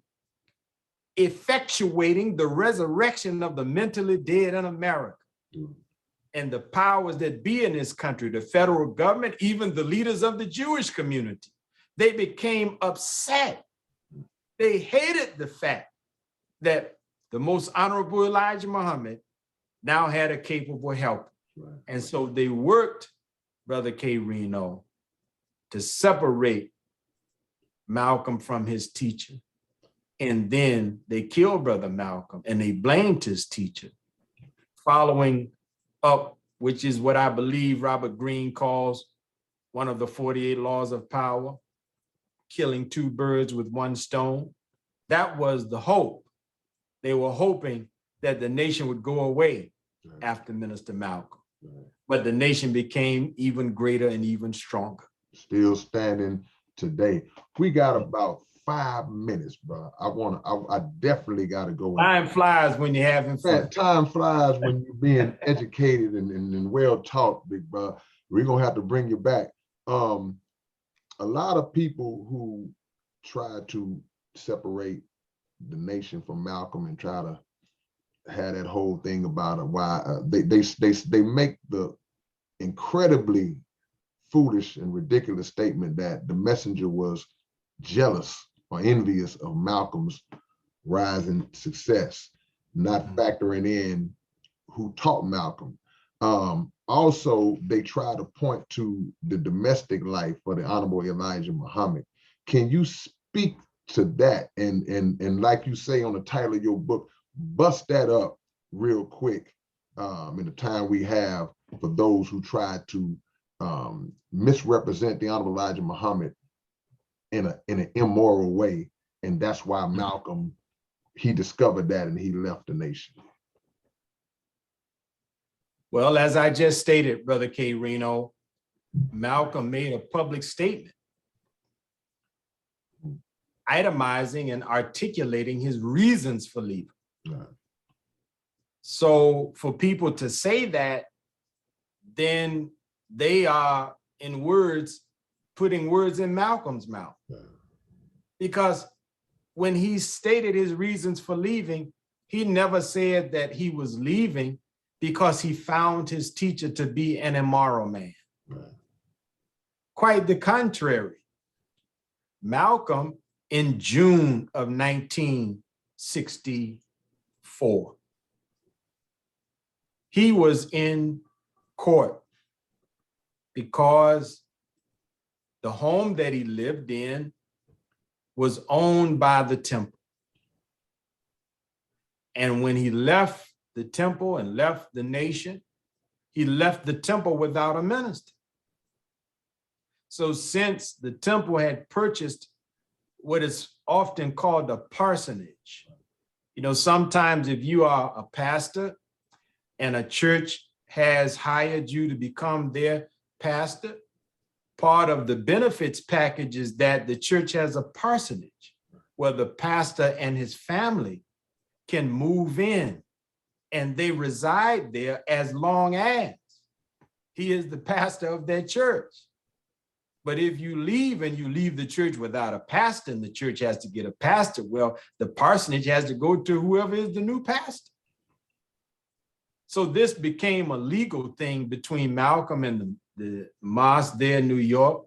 effectuating the resurrection of the mentally dead in America. And the powers that be in this country, the federal government, even the leaders of the Jewish community, they became upset They hated the fact that the most honorable Elijah Muhammad now had a capable helper. Right. And so they worked, Brother K-Rino, to separate Malcolm from his teacher. And then they killed Brother Malcolm and they blamed his teacher, following up, which is what I believe Robert Greene calls one of the 48 laws of power, killing two birds with one stone. That was the hope. They were hoping that the nation would go away after Minister Malcolm. But the nation became even greater and even stronger. Still standing today. We got about 5 minutes, bro. I definitely got to go. Time flies when you're having fun. Man, time flies when you're being educated and well taught, big bro. We're gonna have to bring you back. A lot of people who try to separate the nation from Malcolm and try to have that whole thing about why they make the incredibly foolish and ridiculous statement that the messenger was jealous or envious of Malcolm's rising success, not factoring in who taught Malcolm. Also, they try to point to the domestic life for the Honorable Elijah Muhammad. Can you speak to that? And like you say on the title of your book, bust that up real quick in the time we have for those who try to misrepresent the Honorable Elijah Muhammad in an immoral way. And that's why Malcolm, he discovered that and he left the nation. Well, as I just stated, Brother K-Rino, Malcolm made a public statement itemizing and articulating his reasons for leaving. Right. So for people to say that, then they are, in words, putting words in Malcolm's mouth. Right. Because when he stated his reasons for leaving, he never said that he was leaving because he found his teacher to be an immoral man. Right. Quite the contrary. Malcolm, in June of 1964, he was in court because the home that he lived in was owned by the temple. And when he left the temple and left the nation, he left the temple without a minister. So since the temple had purchased what is often called a parsonage, you know, sometimes if you are a pastor and a church has hired you to become their pastor, part of the benefits package is that the church has a parsonage where the pastor and his family can move in and they reside there as long as he is the pastor of that church. But if you leave and you leave the church without a pastor and the church has to get a pastor, well, the parsonage has to go to whoever is the new pastor. So this became a legal thing between Malcolm and the mosque there in New York.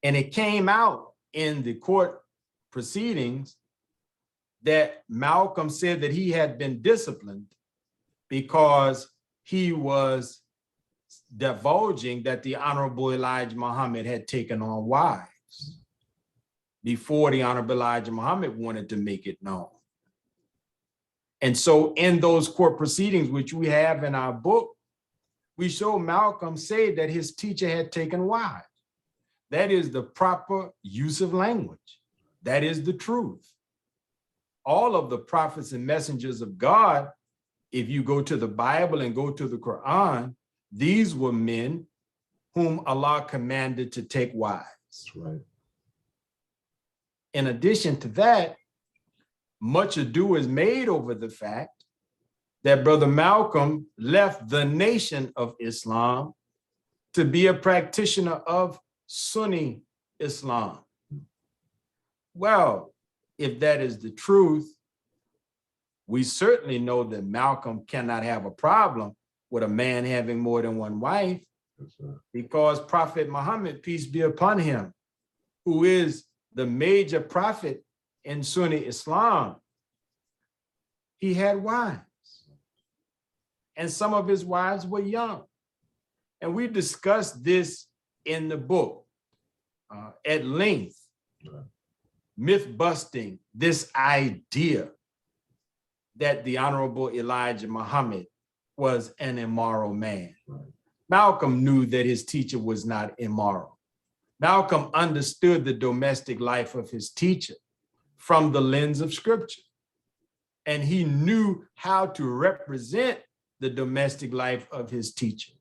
And it came out in the court proceedings that Malcolm said that he had been disciplined because he was divulging that the Honorable Elijah Muhammad had taken on wives before the Honorable Elijah Muhammad wanted to make it known. And so in those court proceedings, which we have in our book, we show Malcolm say that his teacher had taken wives. That is the proper use of language. That is the truth. All of the prophets and messengers of God, if you go to the Bible and go to the Quran, these were men whom Allah commanded to take wives. That's right. In addition to that, much ado is made over the fact that Brother Malcolm left the nation of Islam to be a practitioner of Sunni Islam. Well, if that is the truth, we certainly know that Malcolm cannot have a problem with a man having more than one wife, because Prophet Muhammad, peace be upon him, who is the major prophet in Sunni Islam, he had wives. And some of his wives were young. And we discussed this in the book at length, myth busting this idea that the Honorable Elijah Muhammad was an immoral man. Malcolm knew that his teacher was not immoral. Malcolm understood the domestic life of his teacher from the lens of scripture. And he knew how to represent the domestic life of his teacher.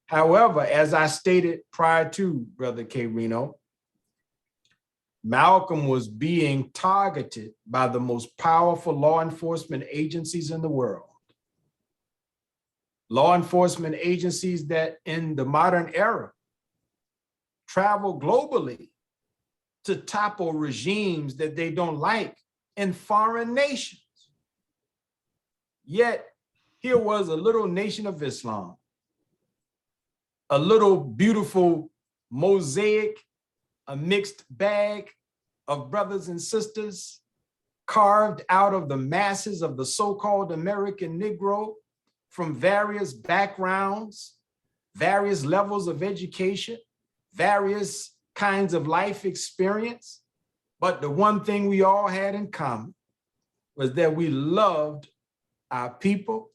However, as I stated prior to Brother K-Rino, Malcolm was being targeted by the most powerful law enforcement agencies in the world. Law enforcement agencies that in the modern era travel globally to topple regimes that they don't like in foreign nations. Yet here was a little nation of Islam, a little beautiful mosaic, a mixed bag of brothers and sisters carved out of the masses of the so-called American Negro from various backgrounds, various levels of education, various kinds of life experience. But the one thing we all had in common was that we loved our people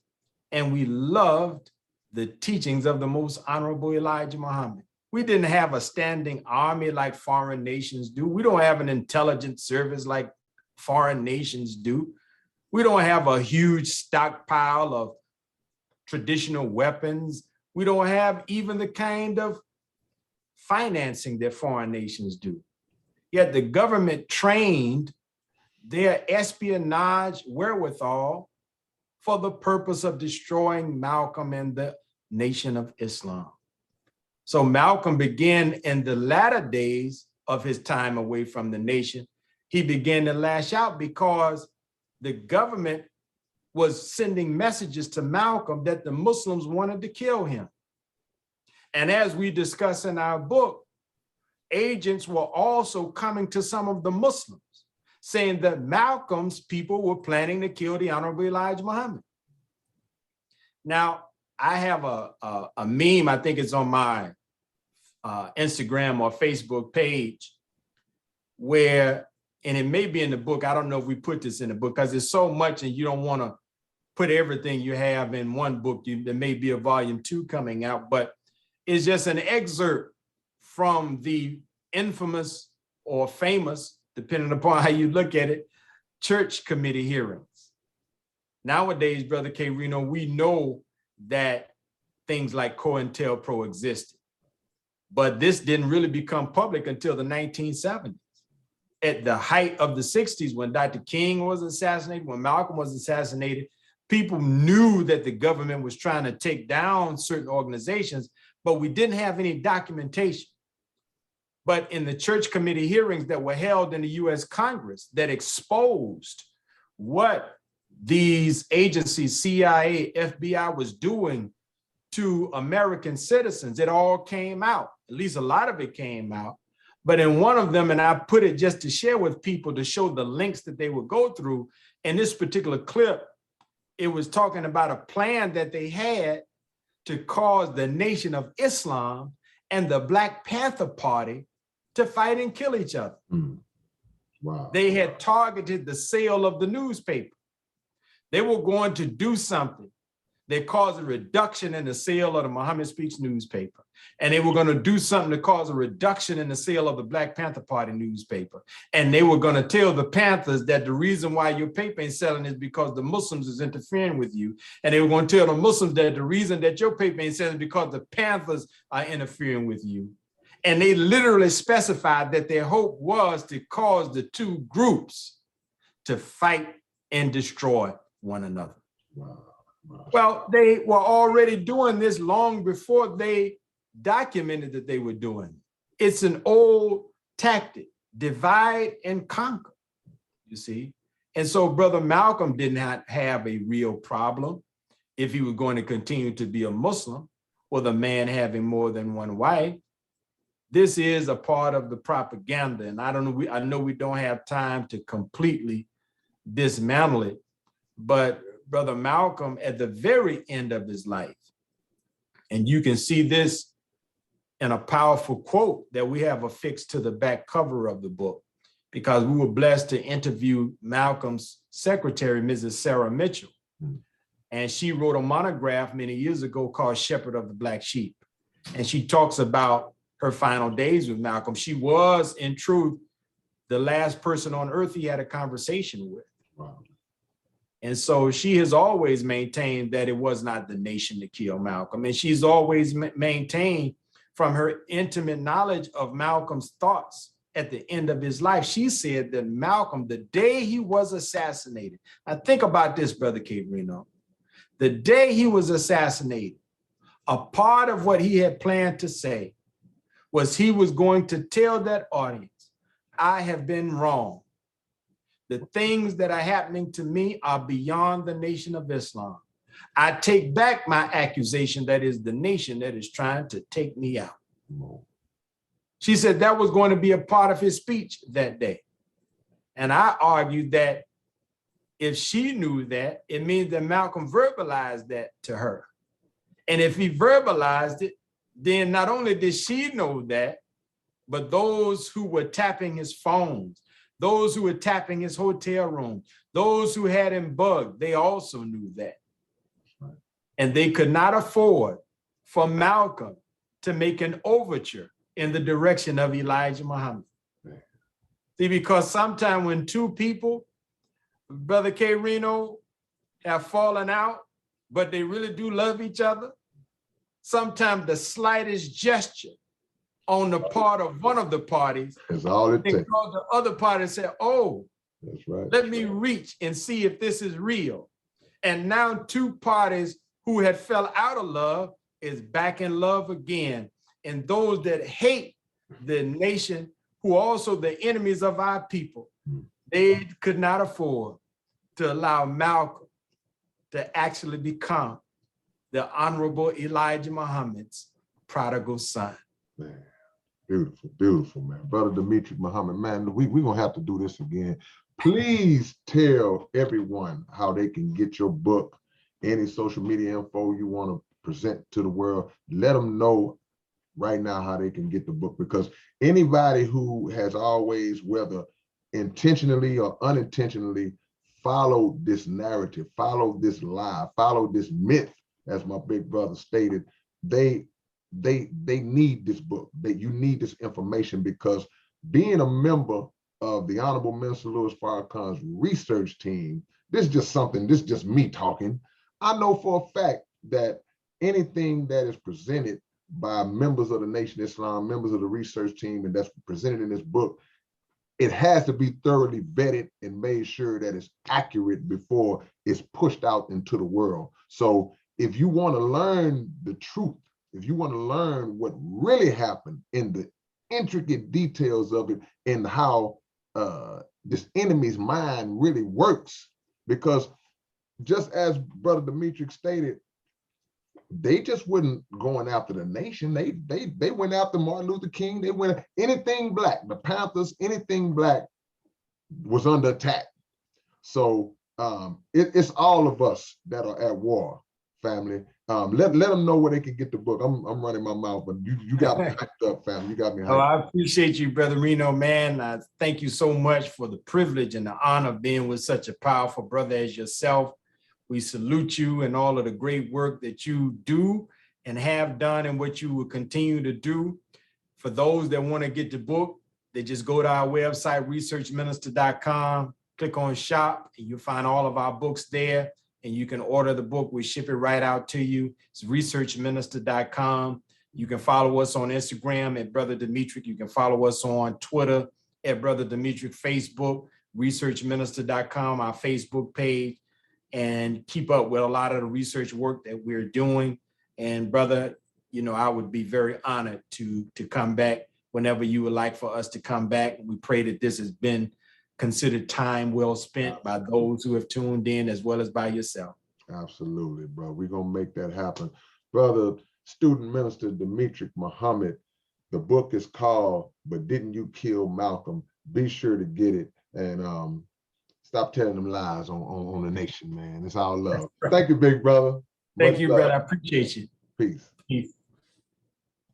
and we loved the teachings of the most honorable Elijah Muhammad. We didn't have a standing army like foreign nations do. We don't have an intelligence service like foreign nations do. We don't have a huge stockpile of traditional weapons. We don't have even the kind of financing that foreign nations do. Yet the government trained their espionage wherewithal for the purpose of destroying Malcolm and the Nation of Islam. So Malcolm began in the latter days of his time away from the nation. He began to lash out because the government was sending messages to Malcolm that the Muslims wanted to kill him. And as we discuss in our book, agents were also coming to some of the Muslims saying that Malcolm's people were planning to kill the Honorable Elijah Muhammad. Now, I have a meme, I think it's on my Instagram or Facebook page where, and it may be in the book, I don't know if we put this in the book because there's so much and you don't want to put everything you have in one book. There may be a volume 2 coming out, but it's just an excerpt from the infamous or famous, depending upon how you look at it, church committee hearings. Nowadays, Brother K-Rino, we know that things like COINTELPRO existed, but this didn't really become public until the 1970s. At the height of the 60s, when Dr. King was assassinated, when Malcolm was assassinated, people knew that the government was trying to take down certain organizations, but we didn't have any documentation. But in the church committee hearings that were held in the US Congress that exposed what these agencies, CIA, FBI, was doing to American citizens, it all came out. At least a lot of it came out. But in one of them, and I put it just to share with people to show the links that they would go through, in this particular clip, it was talking about a plan that they had to cause the Nation of Islam and the Black Panther Party to fight and kill each other. Wow. They had targeted the sale of the newspaper. They were going to do something that caused a reduction in the sale of the Muhammad Speaks newspaper. And they were going to do something to cause a reduction in the sale of the Black Panther Party newspaper. And they were going to tell the Panthers that the reason why your paper ain't selling is because the Muslims is interfering with you. And they were going to tell the Muslims that the reason that your paper ain't selling is because the Panthers are interfering with you. And they literally specified that their hope was to cause the two groups to fight and destroy one another. Wow. Wow. Well, they were already doing this long before they documented that they were doing it. It's an old tactic, divide and conquer, you see? And so Brother Malcolm did not have a real problem if he was going to continue to be a Muslim with a man having more than one wife. this is a part of the propaganda. And I don't know, I know we don't have time to completely dismantle it, but Brother Malcolm, at the very end of his life, and you can see this in a powerful quote that we have affixed to the back cover of the book, because we were blessed to interview Malcolm's secretary, Mrs. Sarah Mitchell. And she wrote a monograph many years ago called Shepherd of the Black Sheep. And she talks about her final days with Malcolm. She was, in truth, the last person on earth he had a conversation with. Wow. And so she has always maintained that it was not the nation that killed Malcolm. And she's always maintained, from her intimate knowledge of Malcolm's thoughts at the end of his life, she said that Malcolm, the day he was assassinated, now think about this, Brother K-Rino, the day he was assassinated, a part of what he had planned to say was he was going to tell that audience, I have been wrong. The things that are happening to me are beyond the Nation of Islam. I take back my accusation that is the nation that is trying to take me out. She said that was going to be a part of his speech that day. And I argued that if she knew that, it means that Malcolm verbalized that to her. And if he verbalized it, then not only did she know that, but those who were tapping his phones, those who were tapping his hotel room, those who had him bugged, they also knew that. And they could not afford for Malcolm to make an overture in the direction of Elijah Muhammad. See, because sometimes when two people, Brother K-Rino, have fallen out, but they really do love each other, sometimes the slightest gesture on the part of one of the parties is all it takes. Cause the other party say, oh, that's right. Let me reach and see if this is real. And now two parties who had fell out of love is back in love again. And those that hate the nation, who are also the enemies of our people, they could not afford to allow Malcolm to actually become the Honorable Elijah Muhammad's prodigal son. Man, beautiful, beautiful, man. Brother Demetric Muhammad, man, we're going to have to do this again. Please tell everyone how they can get your book, any social media info you want to present to the world. Let them know right now how they can get the book, because anybody who has always, whether intentionally or unintentionally, followed this narrative, followed this lie, followed this myth, as my big brother stated, they need this book. You need this information, because being a member of the Honorable Minister Louis Farrakhan's research team, this is just me talking. I know for a fact that anything that is presented by members of the Nation of Islam, members of the research team, and that's presented in this book, it has to be thoroughly vetted and made sure that it's accurate before it's pushed out into the world. So if you want to learn the truth, if you want to learn what really happened in the intricate details of it and how this enemy's mind really works, because just as Brother Demetric stated, they just wasn't going after the nation. They went after Martin Luther King. They went anything black, the Panthers, anything black was under attack. So it's all of us that are at war, family. Let them know where they can get the book. I'm running my mouth, but you got me hyped up, family. You got me hyped up. Oh, I appreciate you, Brother Reno, man. I thank you so much for the privilege and the honor of being with such a powerful brother as yourself. We salute you and all of the great work that you do and have done and what you will continue to do. For those that want to get the book, they just go to our website, researchminister.com, click on shop, and you'll find all of our books there. And you can order the book. We ship it right out to you. It's researchminister.com. You can follow us on Instagram at Brother Demetric. You can follow us on Twitter at Brother Demetric, Facebook, researchminister.com, our Facebook page, and keep up with a lot of the research work that we're doing. And brother, you know, I would be very honored to come back whenever you would like for us to come back. We pray that this has been considered time well spent by those who have tuned in, as well as by yourself. Absolutely, bro. We're going to make that happen. Brother Student Minister Demetric Muhammad, The book is called But Didn't You Kill Malcolm? Be sure to get it, and stop telling them lies on the nation, man. It's all love. Thank you, big brother. Thank Much you, love. brother. I appreciate you. Peace. Peace.